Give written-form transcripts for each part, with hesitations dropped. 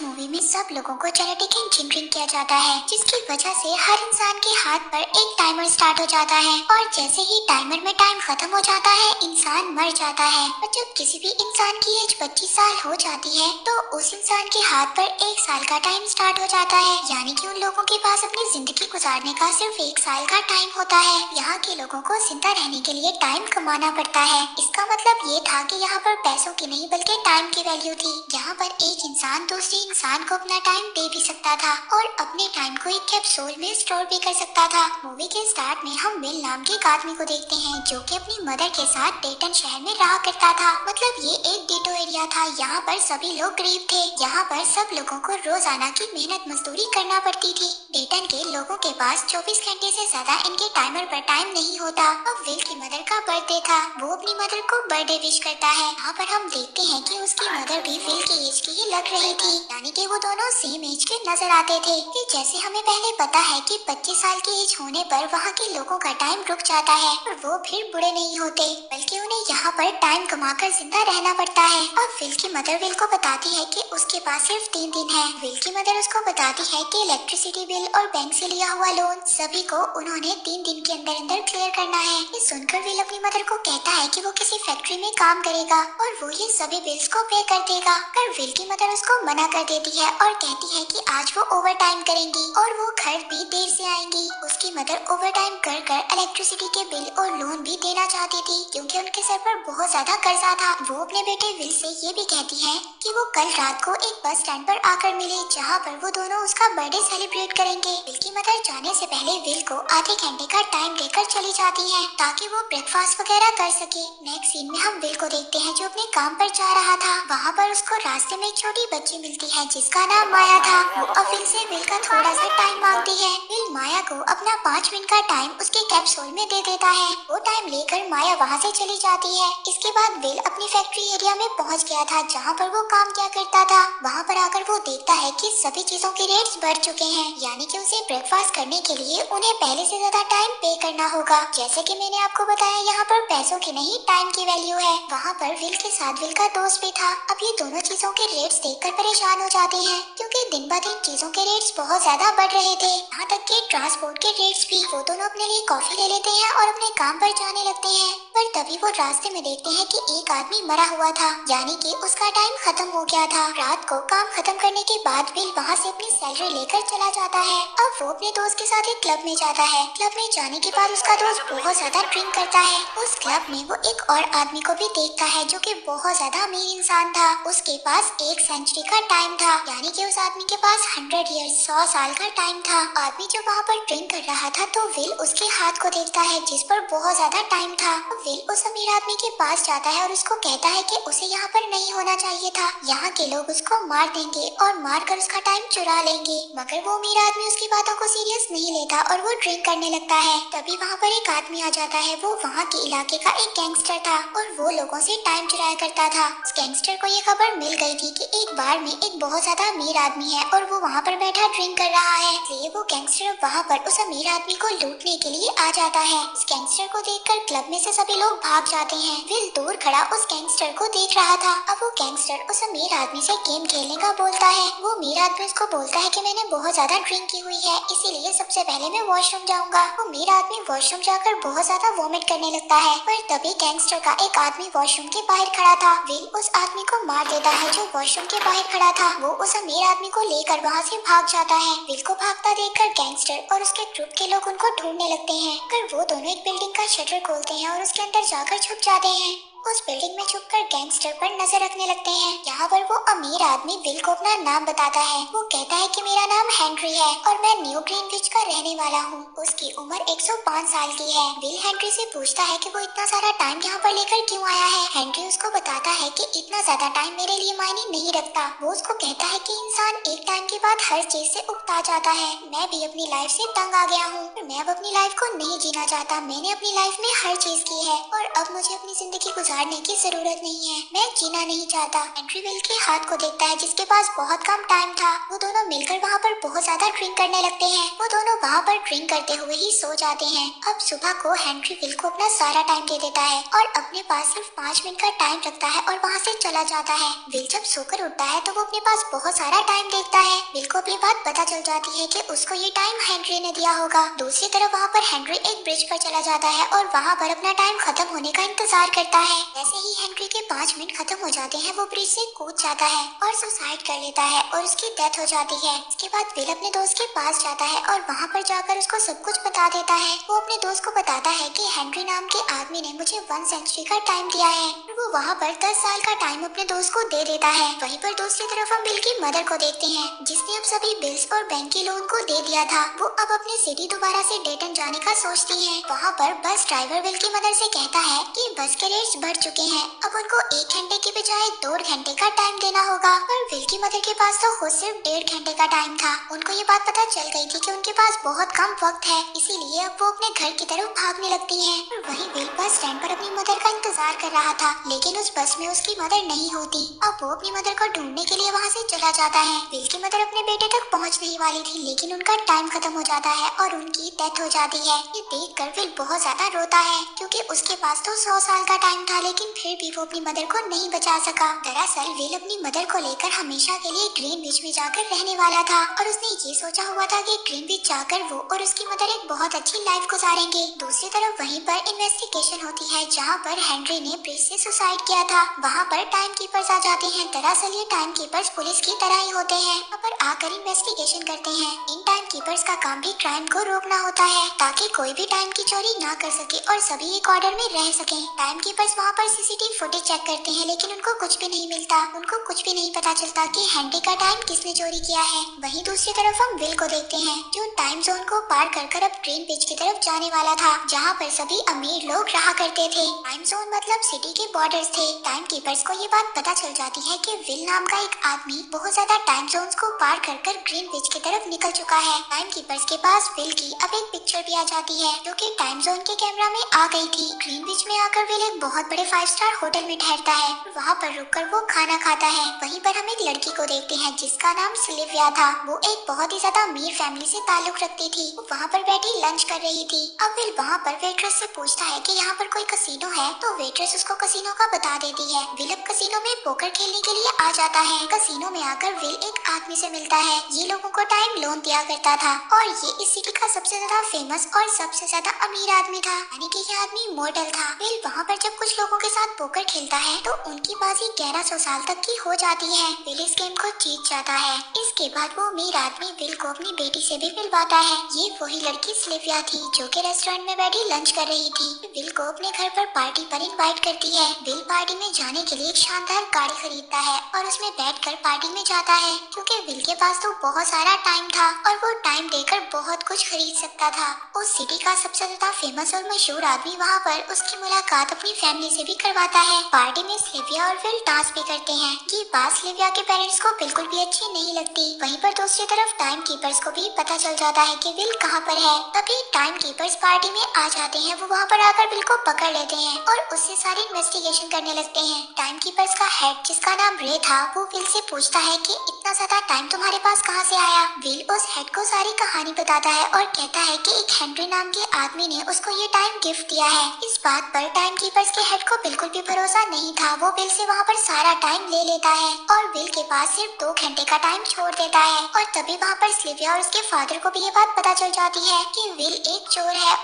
Movie में सब लोगों को जेनेटिक इंजीनियरिंग किया जाता है, जिसकी वजह से हर इंसान के हाथ पर एक टाइमर स्टार्ट हो जाता है और जैसे ही टाइमर में टाइम खत्म हो जाता है इंसान मर जाता है। और जब किसी भी इंसान की एज 25 साल हो जाती है तो उस इंसान के हाथ पर 1 साल का टाइम स्टार्ट हो जाता है, यानी कि उन लोगों के पास अपनी जिंदगी गुजारने का सिर्फ 1 साल का टाइम होता है। यहाँ के लोगों को जिंदा रहने के लिए टाइम कमाना पड़ता है। इसका मतलब ये था कि यहाँ पर पैसों की नहीं बल्कि टाइम की वैल्यू थी। यहाँ पर एक इंसान दूसरे इंसान को अपना टाइम दे भी सकता था और अपने टाइम को एक कैप्सूल में स्टोर भी कर सकता था। मूवी के स्टार्ट में हम विल नाम के एक आदमी को देखते हैं जो कि अपनी मदर के साथ डेटन शहर में रहा करता था। मतलब ये एक गेटो एरिया था। यहाँ पर सभी लोग गरीब थे। यहाँ पर सब लोगों को रोजाना की मेहनत मजदूरी करना पड़ती थी। डेटन के लोगों के पास 24 घंटे से ज्यादा इनके टाइमर पर टाइम नहीं होता। अब विल की मदर का बर्थडे था। वो अपनी मदर को बर्थडे विश करता है। यहाँ पर हम देखते हैं कि उसकी मदर भी विल की एज की ही लग रही थी, यानी कि वो दोनों सेम एज के नजर आते थे। कि जैसे हमें पहले पता है कि 25 साल की एज होने पर वहाँ के लोगों का टाइम रुक जाता है और वो फिर बुढ़े नहीं होते, बल्कि उन्हें यहाँ पर टाइम कमाकर जिंदा रहना पड़ता है। अब विल की मदर विल को बताती है कि उसके पास सिर्फ 3 दिन है। विल की मदर उसको बताती है कि इलेक्ट्रिसिटी बिल और बैंक से लिया हुआ लोन सभी को उन्होंने 3 दिन के अंदर अंदर क्लियर करना है। ये सुनकर विल अपनी मदर को कहता है कि वो किसी फैक्ट्री में काम करेगा और वो ये सभी बिल्स को पे कर देगा। पर विल की मदर उसको मना कर देती है और कहती है कि आज वो ओवर टाइम करेंगी और वो घर भी देर से आएंगी। उसकी मदर ओवर टाइम कर कर इलेक्ट्रिसिटी के बिल और लोन भी देना चाहती थी, क्योंकि उनके सर पर बहुत ज्यादा कर्जा था। वो अपने बेटे विल से ये भी कहती है कि वो कल रात को एक बस स्टैंड पर आकर मिले, जहाँ पर वो दोनों उसका बर्थडे सेलिब्रेट करेंगे। विल की मदर जाने से पहले विल को आधे घंटे का टाइम देकर चली जाती है ताकि वो ब्रेकफास्ट वगैरह कर सके। नेक्स्ट सीन में हम विल को देखते हैं जो अपने काम पर जा रहा था। वहाँ पर उसको रास्ते में एक छोटी बच्ची मिलती है जिसका नाम माया था। वो अब विल से विल का थोड़ा सा टाइम मांगती है। विल माया को अपना 5 मिनट का टाइम उसके कैप्सूल में दे देता है। वो टाइम लेकर माया वहाँ से चली जाती है। इसके बाद विल अपनी फैक्ट्री एरिया में पहुँच गया था जहाँ पर वो काम किया करता था। वहाँ पर आकर वो देखता है कि सभी चीजों के रेट्स बढ़ चुके हैं, यानी कि उसे ब्रेकफास्ट करने के लिए उन्हें पहले से ज्यादा टाइम पे करना होगा। जैसे कि मैंने आपको बताया यहाँ पर पैसों की नहीं टाइम की वैल्यू है। वहाँ पर विल के साथ विल का दोस्त भी था। अब ये दोनों चीजों के रेट्स देखकर परेशान हो जाते हैं, क्योंकि दिन ब दिन चीजों के रेट्स बहुत ज्यादा बढ़ रहे थे। यहाँ तक कि ट्रांसपोर्ट के रेट्स भी। वो दोनों अपने लिए कॉफी ले लेते हैं और अपने काम पर जाने लगते हैं। पर तभी वो रास्ते में देखते हैं कि एक आदमी मरा हुआ था, यानी कि उसका टाइम खत्म हो गया था। रात को काम खत्म करने के बाद विल वहाँ से अपनी सैलरी लेकर चला जाता है। अब वो अपने दोस्त के साथ एक क्लब में जाता है। क्लब में जाने के बाद उसका दोस्त बहुत ज्यादा ड्रिंक करता है। उस क्लब में वो एक और आदमी को भी देखता है जो कि बहुत ज्यादा अमीर इंसान था। उसके पास 1 सेंचुरी का टाइम था, यानी कि उस आदमी के पास 100 ईयर्स 100 साल का टाइम था। आदमी जो वहाँ पर ड्रिंक कर रहा था तो विल उसके हाथ को देखता है जिस पर बहुत ज्यादा टाइम था। विल उस अमीर आदमी के पास जाता है और उसको कहता है कि उसे यहाँ पर नहीं होना चाहिए था। यहाँ के लोग उसको मार देंगे और मार कर उसका टाइम चुरा लेंगे। मगर वो अमीर आदमी उसकी बातों को सीरियस नहीं लेता और वो ड्रिंक करने लगता है। तभी वहाँ पर एक आदमी आ जाता है। वो वहाँ के इलाके का एक गैंगस्टर था और वो लोगों से टाइम चुराया करता था। उस गैंगस्टर को ये खबर मिल गई थी कि एक बार में एक बहुत ज्यादा अमीर आदमी है और वो वहाँ पर बैठा ड्रिंक कर रहा है। इसलिए वो गैंगस्टर वहाँ पर उस अमीर आदमी को लूटने के लिए आ जाता है। उस गैंगस्टर को देखकर क्लब में से सभी लोग भाग जाते हैं। विल दूर खड़ा उस गैंगस्टर को देख रहा था। अब वो गैंगस्टर उस अमीर आदमी से गेम खेलने का बोलता है। वो अमीर आदमी उसको बोलता है कि मैंने बहुत ज्यादा ड्रिंक की हुई है, इसीलिए सबसे पहले मैं वॉशरूम जाऊंगा। वो अमीर आदमी वॉशरूम जाकर बहुत ज्यादा वॉमिट करने लगता है। पर तभी गैंगस्टर का एक आदमी वॉशरूम के बाहर खड़ा था। विल उस आदमी को मार देता है जो वॉशरूम के बाहर खड़ा था। वो उस अमीर आदमी को लेकर वहाँ से भाग जाता है। विल को भागता देखकर गैंगस्टर और उसके ग्रुप के लोग उनको ढूंढने लगते हैं। पर वो दोनों एक बिल्डिंग का शटर खोलते हैं और उसके अंदर जाकर छुप जाते हैं। उस बिल्डिंग में छुपकर गैंगस्टर पर नजर रखने लगते हैं। यहाँ पर वो अमीर आदमी विल को अपना नाम बताता है। वो कहता है कि मेरा नाम हेनरी है और मैं न्यू ग्रीनविच का रहने वाला हूँ। उसकी उम्र 105 साल की है। विल हेनरी से पूछता है कि वो इतना सारा टाइम यहाँ पर लेकर क्यों आया है। हेनरी उसको बताता है कि इतना ज्यादा टाइम मेरे लिए मायने नहीं रखता। वो उसको कहता है कि इंसान एक टाइम के बाद हर चीज से उकता जाता है। मैं भी अपनी लाइफ से तंग आ गया हूँ। मैं अब अपनी लाइफ को नहीं जीना चाहता। मैंने अपनी लाइफ में हर चीज की है और अब मुझे अपनी जिंदगी गुजार गुजारने की जरूरत नहीं है, मैं जीना नहीं चाहता। हेनरी विल के हाथ को देखता है जिसके पास बहुत कम टाइम था। वो दोनों मिलकर वहाँ पर बहुत ज्यादा ड्रिंक करने लगते हैं। वो दोनों वहाँ पर ड्रिंक करते हुए ही सो जाते हैं। अब सुबह को हेनरी विल को अपना सारा टाइम दे देता है और अपने पास सिर्फ 5 मिनट का टाइम रखता है और वहाँ से चला जाता है। विल जब सोकर उठता है तो वो अपने पास बहुत सारा टाइम देखता है। विल को अपनी बात पता चल जाती है कि उसको ये टाइम हेनरी ने दिया होगा। दूसरी तरफ वहाँ पर हेनरी एक ब्रिज पर चला जाता है और वहाँ पर अपना टाइम खत्म होने का इंतजार करता है। जैसे ही हेनरी के 5 मिनट खत्म हो जाते हैं वो ब्रिज से कूद जाता है और सुसाइड कर लेता है और उसकी डेथ हो जाती है। इसके बाद विल अपने दोस्त के पास जाता है और वहाँ पर जाकर उसको सब कुछ बता देता है। वो अपने दोस्त को बताता है कि हेनरी नाम के आदमी ने मुझे 1 सेंचुरी का टाइम दिया है और वो वहाँ पर 10 साल का टाइम अपने दोस्त को दे देता है। वहीं पर दूसरी तरफ हम बिल की मदर को देखते हैं जिसने अब सभी बिल्स और बैंक के लोन को दे दिया था। वो अब अपने सिटी दोबारा से डेटन जाने का सोचती है। वहाँ पर बस ड्राइवर विल की मदर से कहता है कि बस के रेट्स बढ़ चुके हैं, अब उनको 1 घंटे की बजाय 2 घंटे का टाइम देना होगा। पर विल की मदर के पास तो खुद सिर्फ 1.5 घंटे का टाइम था। उनको ये बात पता चल गई थी कि उनके पास बहुत कम वक्त है, इसीलिए अब वो अपने घर की तरफ भागने लगती है। और वहीं विल बस स्टैंड पर अपनी मदर का इंतजार कर रहा था, लेकिन उस बस में उसकी मदर नहीं होती। अब वो अपनी मदर को ढूंढने के लिए वहाँ से चला जाता है। विल की मदर अपने बेटे तक पहुँच नहीं वाली थी, लेकिन उनका टाइम खत्म हो जाता है और उनकी डेथ हो जाती है। ये देख कर विल बहुत ज्यादा रोता है क्योंकि उसके पास तो 100 साल का टाइम था, लेकिन फिर भी वो अपनी मदर को नहीं बचा सका। दरअसल विल अपनी मदर को लेकर हमेशा के लिए ग्रीनविच में जाकर रहने वाला था और उसने ये सोचा हुआ था कि ग्रीनविच जाकर वो और उसकी मदर एक बहुत अच्छी लाइफ गुजारेंगे। दूसरी तरफ वहीं पर इन्वेस्टिगेशन होती है जहाँ पर हेनरी ने ब्रिज से सुसाइड किया था। वहाँ पर टाइम कीपर्स आ जाते हैं। दरअसल ये टाइम कीपर्स पुलिस की तरह ही होते हैं, वहाँ पर आकर इन्वेस्टिगेशन करते हैं। इन टाइम कीपर्स का काम भी क्राइम को रोकना होता है ताकि कोई भी टाइम की चोरी ना कर सके और सभी एक ऑर्डर में रह सके। टाइम कीपर्स वहाँ पर सीसीटीवी फुटेज चेक करते हैं, लेकिन उनको कुछ भी नहीं मिलता। उनको कुछ भी नहीं पता चलता कि हेनरी का टाइम किसने चोरी किया है। वहीं दूसरी तरफ हम विल को देखते हैं जो टाइम जोन को पार कर अब ट्रेन बीच की तरफ जाने वाला था जहाँ पर सभी अमीर लोग रहा करते थे। टाइम जोन मतलब सिटी के बॉर्डर्स थे। टाइम कीपर्स को ये बात पता चल जाती है कि विल नाम का एक आदमी बहुत ज्यादा टाइम जोन्स को पार कर ग्रीन बीच की तरफ निकल चुका है। टाइम कीपर्स के पास विल की अब एक पिक्चर भी आ जाती है जो कि टाइम जोन के कैमरा में आ गई थी। ग्रीन बीच में आकर विल एक बहुत बड़े 5 स्टार होटल में ठहरता है। वहाँ पर रुककर वो खाना खाता है। वहीं पर हम एक लड़की को देखते हैं जिसका नाम सिल्विया था। वो एक बहुत ही ज्यादा अमीर फैमिली से ताल्लुक रखती थी। वो वहाँ पर बैठी लंच कर रही थी। अब विल वहाँ पर वेट्रेस से पूछता है कि यहाँ पर कोई कसीनो है, तो वेट्रेस उसको कसीनो का बता देती है। विल अब कसीनो में पोकर खेलने के लिए आ जाता है। कसीनो में आकर विल एक आदमी से मिलता है। ये लोगों को टाइम लोन दिया करता था और ये इस सिटी का सबसे ज्यादा फेमस और सबसे ज्यादा अमीर आदमी था, यानी कि ये आदमी मॉडल था। विल वहाँ पर जब कुछ लोगों के साथ पोकर खेलता है तो उनकी बाजी 1100 साल तक की हो जाती है। विल इस गेम को जीत जाता है। इसके बाद वो अमीर आदमी विल को अपनी बेटी से भी मिलवाता है। ये वही लड़की सिल्विया थी जो कि रेस्टोरेंट में बैठी लंच कर रही थी। विल को अपने घर पर पार्टी पर इनवाइट करती है। विल पार्टी में जाने के लिए एक शानदार गाड़ी खरीदता है और उसमें बैठकर पार्टी में जाता है क्योंकि विल के पास तो बहुत सारा टाइम था और वो टाइम देकर बहुत कुछ खरीद सकता था। उस सिटी का सबसे ज्यादा फेमस और मशहूर आदमी वहाँ पर उसकी मुलाकात अपनी फैमिली से भी करवाता है। पार्टी में सिल्विया और विल डांस भी करते हैं। ये बात सिल्विया के पेरेंट्स को बिल्कुल भी अच्छी नहीं लगती। वहीं पर दूसरी तरफ टाइम कीपर्स को भी पता चल जाता है कि विल कहाँ पर है। तभी टाइम कीपर्स पार्टी में आ जाते हैं। वो वहाँ पर आकर विल को पकड़ लेते हैं और उससे सारी इन्वेस्टिगेशन करने लगते हैं। टाइम कीपर्स का हेड जिसका नाम रे था वो विल से पूछता है कि इतना ज्यादा टाइम तुम्हारे पास कहाँ से आया। विल उस हेड को सारी कहानी बताता है और कहता है कि एक हेनरी नाम के आदमी ने उसको ये टाइम गिफ्ट दिया है। इस बात पर टाइम कीपर्स के हेड को बिल्कुल भी भरोसा नहीं था। वो विल से वहाँ पर सारा टाइम ले लेता है और विल के पास सिर्फ 2 घंटे का टाइम छोड़ देता है। और तभी वहाँ पर सिल्विया और उसके फादर को भी ये बात पता चल जाती है कि विल एक चोर है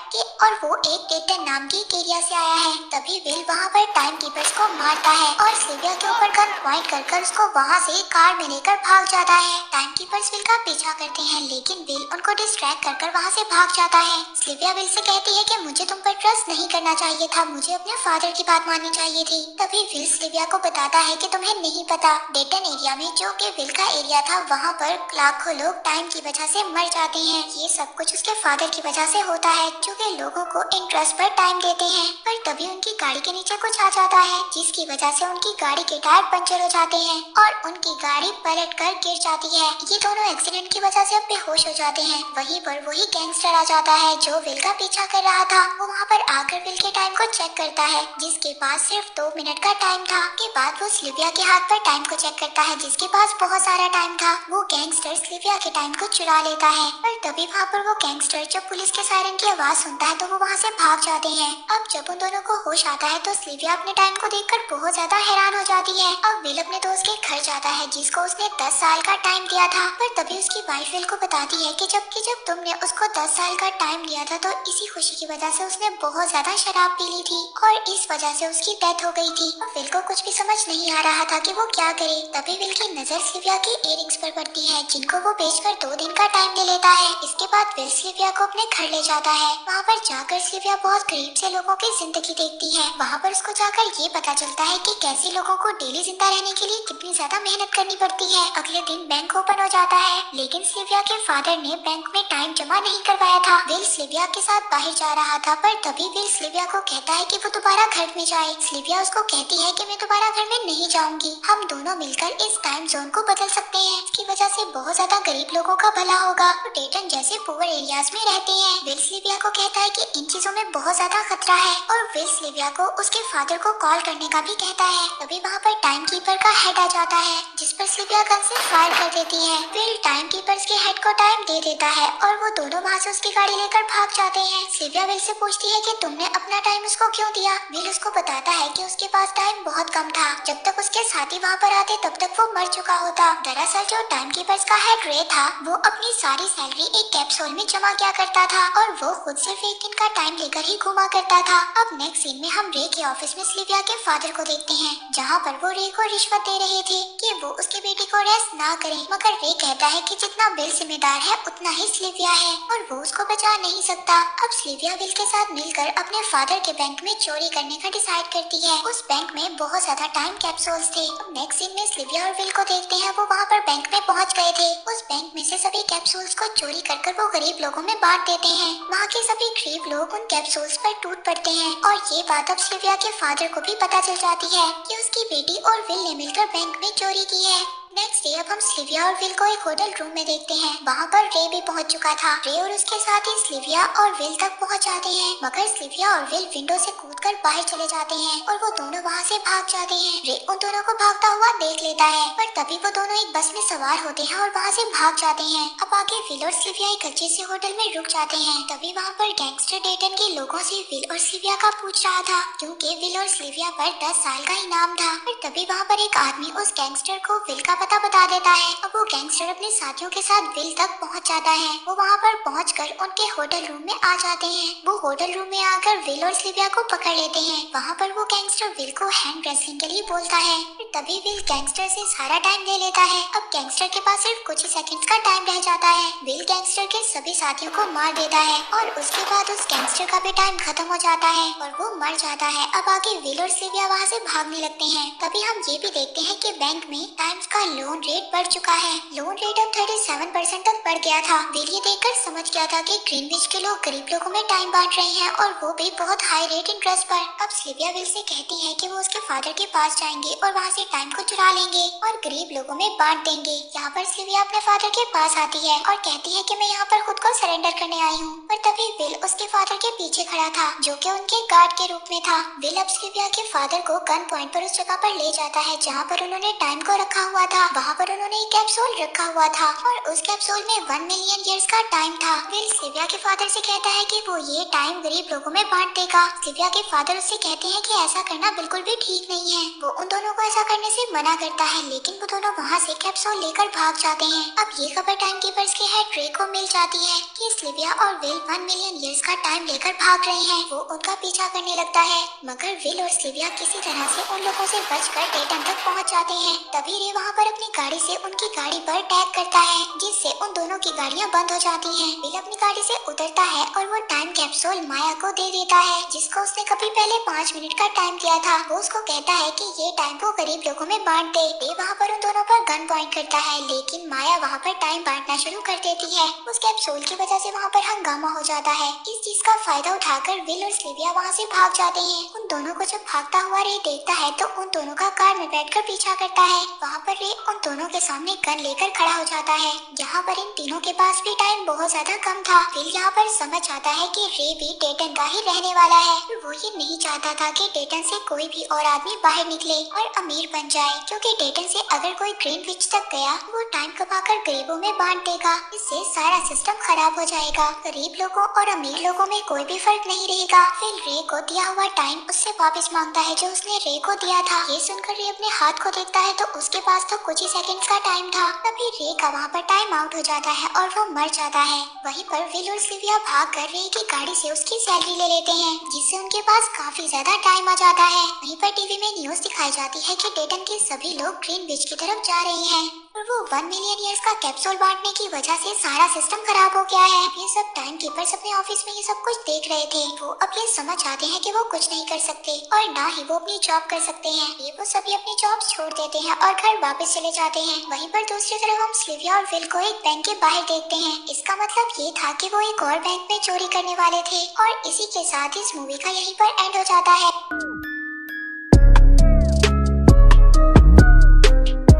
और वो एक डेटन नाम की एक एरिया से आया है। तभी विल वहाँ पर टाइम कीपर्स को मारता है और सिल्विया के ऊपर गन पॉइंट कर उसको वहाँ से कार में लेकर भाग जाता है। टाइम कीपर्स विल का पीछा करते हैं लेकिन विल उनको डिस्ट्रैक्ट कर वहाँ से भाग जाता है। सिल्विया विल से कहती है कि मुझे तुम पर ट्रस्ट नहीं करना चाहिए था, मुझे अपने फादर की बात माननी चाहिए थी। तभी विल सिल्विया को बताता है कि तुम्हें नहीं पता, डेटन एरिया में जो कि विल का एरिया था वहाँ पर लाखों लोग टाइम की वजह से मर जाते हैं। ये सब कुछ उसके फादर की वजह से होता है जो कि लोगों को इंटरेस्ट पर टाइम देते हैं। पर तभी उनकी गाड़ी के नीचे कुछ आ जाता है जिसकी वजह से उनकी गाड़ी के टायर पंचर हो जाते हैं और उनकी गाड़ी पलट कर गिर जाती है। ये दोनों एक्सीडेंट की वजह से अब बेहोश हो जाते हैं। वहीं पर वही गैंगस्टर आ जाता है जो विल का पीछा कर रहा था। वो वहाँ पर आकर विल के टाइम को चेक करता है, जिसके पास सिर्फ 2 मिनट का टाइम था। के बाद वो सिल्विया के हाथ पर टाइम को चेक करता है, जिसके पास बहुत सारा टाइम था। वो गैंगस्टर सिल्विया के टाइम को चुरा लेता है, पर तभी वहाँ पर वो गैंगस्टर जब पुलिस के सायरन की आवाज सुनता है तो वो वहाँ से भाग जाते हैं। अब जब उन दोनों को होश आता है तो सिल्विया अपने टाइम को देखकर बहुत ज्यादा हैरान हो जाती है। अब विल अपने दोस्त के घर जाता है जिसको उसने 10 साल का टाइम दिया था, पर तभी उसकी वाइफ विल को बताती है कि जब तुमने उसको 10 साल का टाइम दिया था तो इसी खुशी की वजह से उसने बहुत ज्यादा शराब पी ली थी और इस वजह से उसकी डेथ हो गई थी। और विल को कुछ भी समझ नहीं आ रहा था कि वो क्या करे। तभी विल की नजर सिल्विया की इयररिंग्स पर पड़ती है, जिनको वो बेचकर 2 दिन का टाइम ले लेता है। इसके बाद विल सिल्विया को अपने घर ले जाता है। वहाँ पर जाकर सिल्विया बहुत करीब से लोगों की जिंदगी देखती है। वहाँ पर उसको जाकर ये पता चलता है कि कैसे लोगों को डेली जिंदा रहने के लिए कितनी ज्यादा मेहनत करनी पड़ती है। अगले दिन बैंक ओपन हो जाता है, लेकिन सिल्विया के फादर ने बैंक में टाइम जमा नहीं करवाया था। विल सिल्विया के साथ बाहर जा रहा था, पर तभी विल सिल्विया को कहता है कि वो दोबारा घर में जाए। सिल्विया उसको कहती है कि मैं दोबारा घर में नहीं जाऊंगी, हम दोनों मिलकर इस टाइम जोन को बदल सकते हैं। इसकी वजह से बहुत ज्यादा गरीब लोगों का भला होगा। वो डेटन जैसे पुअर एरियाज में रहते हैं। विल सिल्विया को कहता है कि इन चीजों में बहुत ज्यादा खतरा है और विल सिल्विया को उसके फादर को कॉल करने का भी कहता है। तभी वहाँ पर टाइम कीपर का हेड आ जाता है, जिस पर सिल्विया गन से फायर कर देती है। विल टाइम कीपर्स के हेड को टाइम दे देता है और वो दोनों वहाँ से उसकी गाड़ी लेकर भाग जाते हैं। सिल्विया विल से पूछती है कि तुमने अपना टाइम उसको क्यों दिया। विल उसको बताता है कि उसके पास टाइम बहुत कम था, जब तक उसके साथी वहाँ पर आते तब तक वो मर चुका होता। दरअसल जो टाइम कीपर्स का हेड रे था वो अपनी सारी सैलरी एक कैप्सूल में जमा किया करता था और वो खुद सिर्फ 1 दिन का टाइम लेकर ही घुमा करता था। अब नेक्स्ट सीन में हम रे के ऑफिस में सिल्विया के फादर को देखते हैं, जहाँ पर वो रे को रिश्वत दे रहे थे कि वो उसकी बेटी को रेस्ट ना करे, मगर रे कहता है कि जितना विल जिम्मेदार है उतना ही सिल्विया है और वो उसको बचा नहीं सकता। अब सिल्विया विल के साथ मिलकर अपने फादर के बैंक में चोरी करने का डिसाइड करती है। उस बैंक में बहुत ज्यादा टाइम कैप्सूल्स थे। अब नेक्स्ट सीन में सिल्विया और विल को देखते हैं, वो वहाँ पर बैंक में पहुँच गए थे। उस बैंक में से सभी कैप्सूल्स को चोरी कर वो गरीब लोगों में बांट देते हैं। वहाँ के सभी गरीब लोग उन कैप्सूल्स पर टूट पड़ते हैं और ये बात अब सिल्विया के फादर को भी पता चल जाती है कि उसकी बेटी और विल ने मिलकर बैंक में चोरी की है। नेक्स्ट डे अब हम सिल्विया और विल को एक होटल रूम में देखते हैं। वहाँ पर रे भी पहुँच चुका था। रे और उसके साथ ही सिल्विया और विल तक पहुँच जाते हैं, मगर सिल्विया और विल विंडो से कूदकर बाहर चले जाते हैं और वो दोनों वहाँ से भाग जाते हैं। रे उन दोनों को भागता हुआ देख लेता है, पर तभी वो दोनों एक बस में सवार होते हैं और वहाँ से भाग जाते हैं। अब आगे विल और सिल्विया एक अच्छे से होटल में रुक जाते हैं। तभी वहाँ पर गैंगस्टर डेटन के लोगों से विल और सिल्विया का पूछ रहा था, क्योंकि विल और सिल्विया पर 10 साल का इनाम था। पर तभी वहाँ पर एक आदमी उस गैंगस्टर को विल का पता बता देता है। अब वो गैंगस्टर अपने साथियों के साथ विल तक पहुंच जाता है। वो वहाँ पर पहुंचकर उनके होटल रूम में आ जाते हैं। वो होटल रूम में आकर विल और सिल्विया को पकड़ लेते हैं। वहाँ पर वो गैंगस्टर विल को हैंड रेसलिंग के लिए बोलता है, तभी विल गैंगस्टर से सारा टाइम ले लेता है। अब गैंगस्टर के पास सिर्फ कुछ ही सेकंड्स का टाइम रह जाता है। विल गैंगस्टर के सभी साथियों को मार देता है और उसके बाद उस गैंगस्टर का भी टाइम खत्म हो जाता है और वो मर जाता है। अब आगे विल और सिल्विया वहाँ से भागने लगते हैं। तभी हम ये भी देखते हैं कि बैंक में टाइम्स का लोन रेट बढ़ चुका है। लोन रेट अब 37% तक बढ़ गया था। विल ये देखकर समझ गया था कि ग्रीनविच के लोग गरीब लोगों में टाइम बांट रहे हैं और वो भी बहुत हाई रेट इंटरेस्ट पर। अब सिल्विया विल से कहती है कि वो उसके फादर के पास जाएंगे और वहाँ से टाइम को चुरा लेंगे और गरीब लोगों में बांट देंगे। यहाँ पर सिल्विया अपने फादर के पास आती है और कहती है कि मैं यहाँ पर खुद को सरेंडर करने आई हूँ, पर तभी विल उसके फादर के पीछे खड़ा था, जो कि उनके गार्ड के रूप में था। विल अब सिल्विया के फादर को गन पॉइंट पर उस जगह पर ले जाता है जहाँ पर उन्होंने टाइम को रखा हुआ था। वहाँ पर उन्होंने एक कैप्सूल रखा हुआ था और उस कैप्सूल में 1 मिलियन ईयर्स का टाइम था। विल सिल्विया के फादर से कहता है कि वो ये टाइम गरीब लोगों में बांट देगा। सिल्विया के फादर उससे कहते हैं कि ऐसा करना बिल्कुल भी ठीक नहीं है। वो उन दोनों को ऐसा करने से मना करता है, लेकिन वो दोनों वहाँ से कैप्सूल लेकर भाग जाते हैं। अब ये खबर टाइम कीपर्स के हेड रे को मिल जाती है कि सिल्विया और विल 1 मिलियन ईयर्स का टाइम लेकर भाग रहे हैं। वो उनका पीछा करने लगता है, मगर विल और सिल्विया किसी तरह से उन लोगों से बचकर डेटन तक पहुँच जाते हैं। तभी रे वहाँ पर अपनी गाड़ी से उनकी गाड़ी पर अटैक करता है, जिससे जिससे उन दोनों की गाड़ियाँ बंद हो जाती हैं। विल अपनी गाड़ी से उतरता है और वो टाइम कैप्सूल माया को दे देता है, जिसको उसने कभी पहले 5 मिनट का टाइम दिया था। वो उसको कहता है कि ये टाइम वो गरीब लोगों में बांट दे। वे वहाँ पर उन दोनों पर गन पॉइंट करता है, लेकिन माया वहाँ पर टाइम बांटना शुरू कर देती है। उस कैप्सूल की वजह से वहाँ पर हंगामा हो जाता है। इस चीज का फायदा उठाकर विल और सिल्विया वहाँ से भाग जाते हैं। उन दोनों को जब भागता हुआ रे देखता है तो उन दोनों का कार में बैठकर पीछा करता है। वहाँ पर रे उन दोनों के सामने गन लेकर खड़ा हो जाता है। यहाँ पर इन तीनों के पास भी टाइम बहुत ज्यादा कम था। विल यहाँ पर समझ आता है कि रे भी डेटन का ही रहने वाला है। वो ये नहीं चाहता था कि डेटन से कोई भी और आदमी बाहर निकले और अमीर बन जाए, क्योंकि डेटन से अगर कोई ग्रीनविच तक गया वो टाइम कमाकर गरीबों में बांट देगा। इससे सारा सिस्टम खराब हो जाएगा। गरीब लोगों और अमीर लोगों में कोई भी फर्क नहीं रहेगा। फिर रे को दिया हुआ टाइम उससे वापस मांगता है जो उसने रे को दिया था। ये सुनकर रे अपने हाथ को देखता है तो उसके पास तो कुछ ही सेकंड्स का टाइम था। तभी रे का वहाँ पर टाइम आउट हो जाता है और वो मर जाता है। वहीं पर विल और सिल्विया भाग कर रे की गाड़ी से उसकी सैलरी ले लेते हैं, जिससे उनके पास काफी ज्यादा टाइम आ जाता है। वहीं पर टीवी में न्यूज दिखाई जाती है कि डेटन के सभी लोग ग्रीनविच की तरफ जा रहे हैं और वो 1 मिलियन ईयर्स का कैप्सूल बांटने की वजह से सारा सिस्टम खराब हो गया है। ये सब टाइम कीपर्स अपने ऑफिस में ये सब कुछ देख रहे थे। वो अब ये समझ आते हैं कि वो कुछ नहीं कर सकते और ना ही वो अपनी जॉब कर सकते हैं। ये वो सभी अपनी जॉब छोड़ देते हैं और घर वापस चले जाते हैं। वहीं पर दूसरी तरफ हम सिल्विया और विल को एक बैंक के बाहर देखते हैं। इसका मतलब ये था कि वो एक और बैंक में चोरी करने वाले थे। और इसी के साथ इस मूवी का यहीं पर एंड हो जाता है।